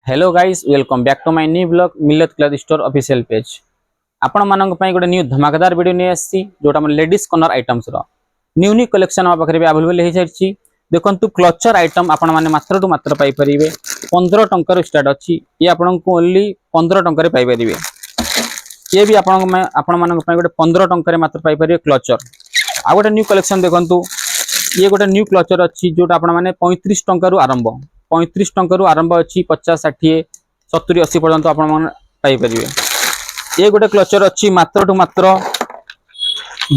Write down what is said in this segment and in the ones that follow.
Hello guys welcome back to my new blog मिलत cloth store official page. आपण मानक पई गोटे न्यू धमाकेदार वीडियो नै आसी जोटा मन लेडीज कॉर्नर आइटम्स रो न्यू कलेक्शन आ पाखरे भी अवेलेबल हे जायछि। देखंतु क्लचर आइटम आपण माने मात्र टू मात्र पाई परिबे 15 टंका रो स्टार्ट अछि। ये आपण को ओनली 15 टंका रे पाई परिबे। ये भी आपण मानक पई गोटे 15 टंका रे मात्र पाई परिबे क्लचर। आ गोटे न्यू कलेक्शन देखंतु ये गोटे न्यू क्लचर अछि जोटा आपण माने 35 टंका रो आरंभ 35 टंका रो आरंभ अछि 50 60 70 80 पर्यंत आपण मन पाई परिबे। ये गोटे क्लचर अछि मात्र टू मात्र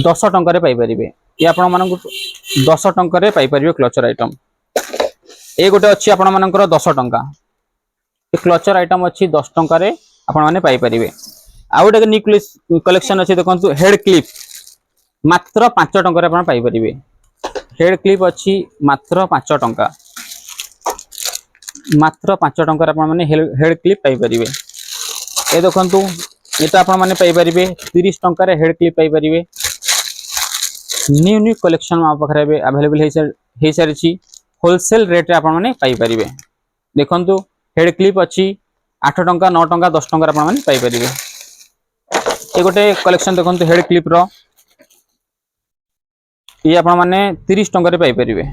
10 टंका रे पाई परिबे। ये आपण मानक 10 टंका रे पाई परिबे क्लचर आइटम। ये गोटे अछि आपण मानकर 10 टंका। ये क्लचर आइटम अछि 10 टंका रे आपण माने पाई परिबे। आ गोटे न्यू कलेक्शन अछि देखंतु हेड क्लिप मात्र 5 टंका रे आपण पाई परिबे। हेड क्लिप अछि मात्र 5 टंका। मात्र 5 टंका रे आपण माने हेड क्लिप पाई परिबे। ए देखंतु एटा आपण माने पाई परिबे 30 टंका रे हेड क्लिप पाई परिबे। न्यू कलेक्शन मा पखरे बे अवेलेबल हे सारिछि। होलसेल रेट रे आपण माने पाई परिबे। देखंतु हेड क्लिप अछि 8 टंका 9 टंका 10 टंका रे आपण माने पाई परिबे। ए गोटे कलेक्शन देखंतु हेड क्लिप रो ये आपण माने 30 टंका रे पाई परिबे।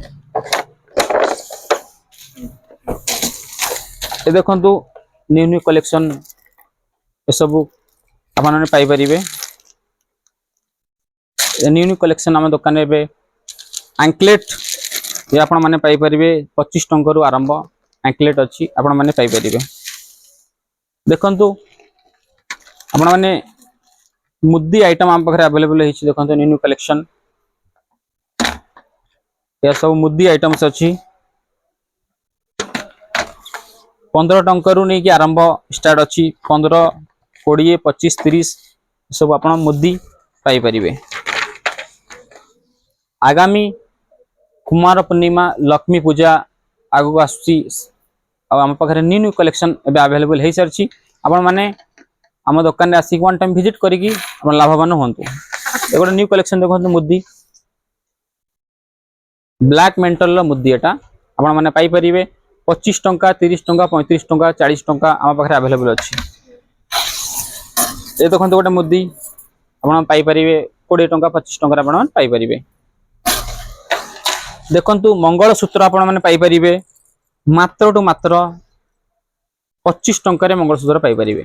ए देखंतु न्यू कलेक्शन ए सब आपण माने पाई परिबे। न्यू कलेक्शन आम दुकान में एंकलेट ये आपण माने पाई परिबे 25 टंका रु आरंभ एंकलेट अछि आपण माने पाई परिबे। देखंतु आपण माने मुद्दी आइटम आम पखरे अवेलेबल हिछि। देखंतु न्यू कलेक्शन या सब मुद्दी आइटम्स अछि 15 टंका रु नै कि आरंभ स्टार्ट अछि 15 20 25 30 सब आपण मुद्दी पाई परिबे। आगामी कुमार पूर्णिमा लक्ष्मी पूजा आगु आसुची आम पाखे न्यू कलेक्शन एबे अवेलेबल हे सारछि। आपण माने आम दुकान रे आसी वन टाइम विजिट करिकी आपण लाभवान होंतु। ए गोटे न्यू कलेक्शन देखंतु मुद्दी ब्लैक मेंटल लो मुद्दी एटा आपण माने पाई परिबे 25 टंका 30 टंका 35 टंका 40 टंका आम पाखे अवेलेबल अछि। ए देखंतु गोटे मुद्दी आपण पाई परिबे 20 टंका 25 टंका आपण पाई परिबे। देखंतु मंगल सूत्र आपण माने पाई परिबे मात्र टू मात्र 25 टंका रे मंगल सूत्र पाई परिबे।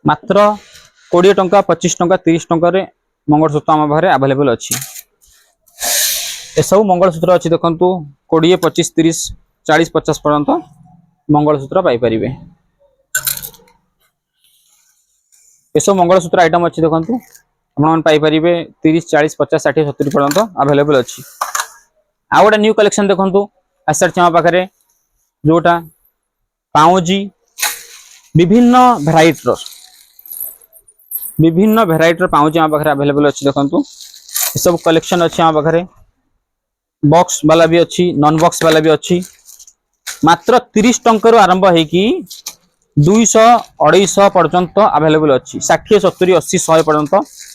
मात्र 20 टंका 25 टंका 30 टंका रे मंगल सूत्र आम बाहर अवेलेबल अछि। ए सब मंगल सूत्र अछि देखंतु 20 25 30 40 50 पर्यंत मंगल सूत्र पाई परिबे। ए सब मंगल सूत्र आइटम अछि देखंतु आपण पाई परिबे 30 40 50 60 70 पर्यंत अवेलेबल अछि। आ गोटे न्यू कलेक्शन देखंतु आसर चमा पाखरे जोटा पाउजी विभिन्न भेराइटर पाउजी आ पाखरे अवेलेबल अछि। देखंतु ए सब कलेक्शन अछि आ पाखरे बॉक्स वाला भी अच्छी नॉन बॉक्स वाला भी अच्छी। मात्र 30 टंका रु आरंभ है कि 200 250 पर्यंत अवेलेबल अच्छी 60 70 80 100 पर्यंत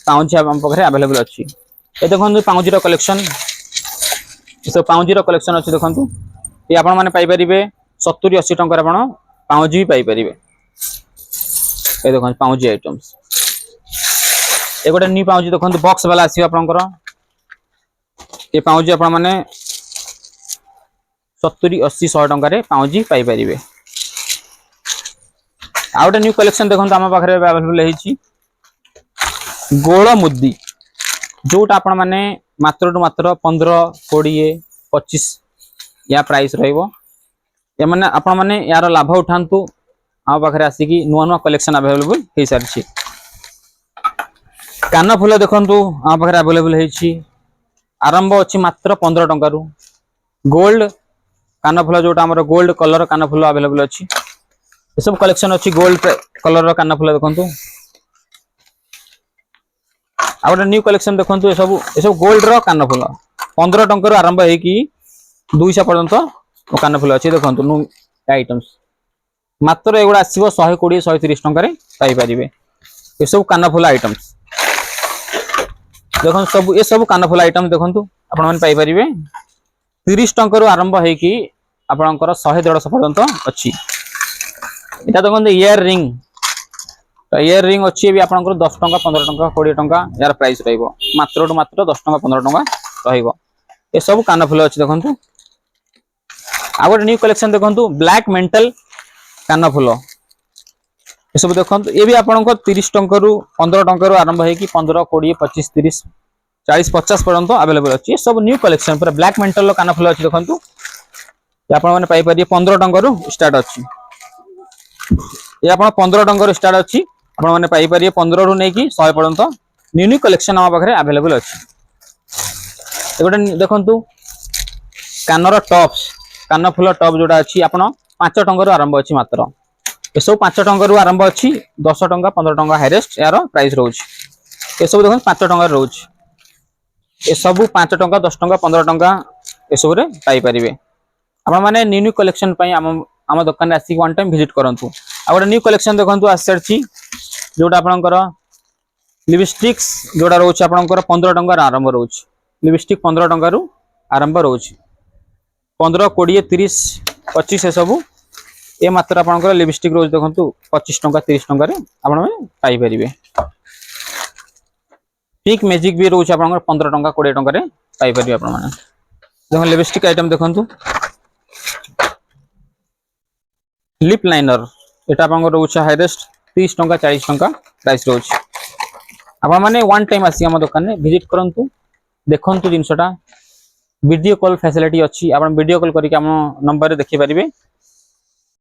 पाउजी आम पाखरे अवेलेबल अच्छी। ए देखंतु पाउजी रो कलेक्शन ए सब पाउजी रो कलेक्शन अच्छी देखंतु ये आपण माने पाई परिबे 70 80 टंका रे आपण पाउजी भी पाई परिबे। ए देखंतु पाउजी आइटम्स ए गोटे न्यू पाउजी देखंतु बॉक्स वाला आसी आपनकर ये पाउजी आपण माने 70 80 100 टंका रे पाउजी पाई परिबे। आ गोटे न्यू कलेक्शन देखंतु हम पाखरे अवेलेबल हेछि गोळ मुद्दी जोटा आपण माने मात्र टू मात्र 15 20 25 या प्राइस रहइबो। ए माने आपण माने यार लाभ उठांतु हम पाखरे आसी कि नुवा कलेक्शन अवेलेबल हे सारछि। कान फूल देखंतु हम पाखरे अवेलेबल हेछि आरंभ अच्छी मात्र 15 टंका रु गोल्ड कान फूल जोटा हमर गोल्ड कलर कान फूल अवेलेबल अच्छी। ये सब कलेक्शन अच्छी गोल्ड कलर रो कान फूल देखंतु। आ गोटे न्यू कलेक्शन देखंतु ये सब गोल्ड रो कान फूल 15 टंका रु आरंभ है कि 200 पर्यंत कान फूल अच्छी। देखंतु नु आइटम्स मात्र एगुडा आसीबो 120 130 टंका रे पाई परिबे। ये सब कान फूल आइटम्स देखो ये सब कान फूल आइटम देखंतु आपण मन पाई परिबे 30 टंका रु आरंभ है कि आपणकर 100-150 पर्यंत अच्छी। এটা দেখুন ইয়ার রিং, तो इयर रिंग अच्छी भी आपन 10 टंका 15 टंका 20 टंका यार प्राइस रहिबो, मात्र टू मात्र 10 टंका 15 टंका रहिबो। ए सब कानफुल अच्छी देखंतु। आ गोटे न्यू कलेक्शन देखंतु ब्लैक मेंटल कानफुल, ए सब देखंतु ये भी आपन 30 टंका रु 15 टंका रु आरंभ है कि 15 20 25 30 40 50 पर्यंत अवेलेबल अच्छी। सब न्यू कलेक्शन पूरा ब्लैक मेंटल कानफुल अच्छी देखंतु। ये आपन माने पाई परिए 15 टंका रु स्टार्ट अच्छी। ये आपन 15 टंका रु स्टार्ट अच्छी, आपण माने पाई परिए 15 रु नै कि 100 पर्यंत न्यू न्यू कलेक्शन हम पाखरे अवेलेबल अछि। एगोटे देखंतु कानर टॉप्स, कान फुल टॉप जोटा अछि आपण 5 टंका रु आरंभ अछि मात्र। ए सब 5 टंका रु आरंभ अछि, 10 टंका 15 टंका हाईएस्ट यार प्राइस रहउछि। ए सब देखन 5 टंका रहउछि। ए सब 5 टंका 10 टंका 15 टंका ए सब रे पाई परिबे। आपण माने न्यू न्यू कलेक्शन पई हम दुकान आसी वन टाइम विजिट करंतु। आ गोटे न्यू कलेक्शन देखंतु आसरछि जोटा आपनकर लिपस्टिक्स जोटा रहउछि आपनकर 15 टंका आरंभ रहउछि। लिपस्टिक 15 टंका रु आरंभ रहउछि। 15 20 30 25 ए सब ए मात्र आपनकर लिपस्टिक रोज देखंतु 25 टंका 30 टंका रे आपण में पाई परिबे। पिक मैजिक भी रहउछि आपनकर 15 टंका 20 टंका रे पाई परिबे। आपण माने देखो लिपस्टिक आइटम देखंतु लिप लाइनर, एटा आपनकर रहउछि हाईएस्ट 30 टंका 40 टंका प्राइस रहउछि। आपण माने वन टाइम आसी हम दुकान में विजिट करंतु, देखंतु जिंसटा वीडियो कॉल फैसिलिटी अच्छी। आपण वीडियो कॉल करके हम नंबर रे देखि परिबे।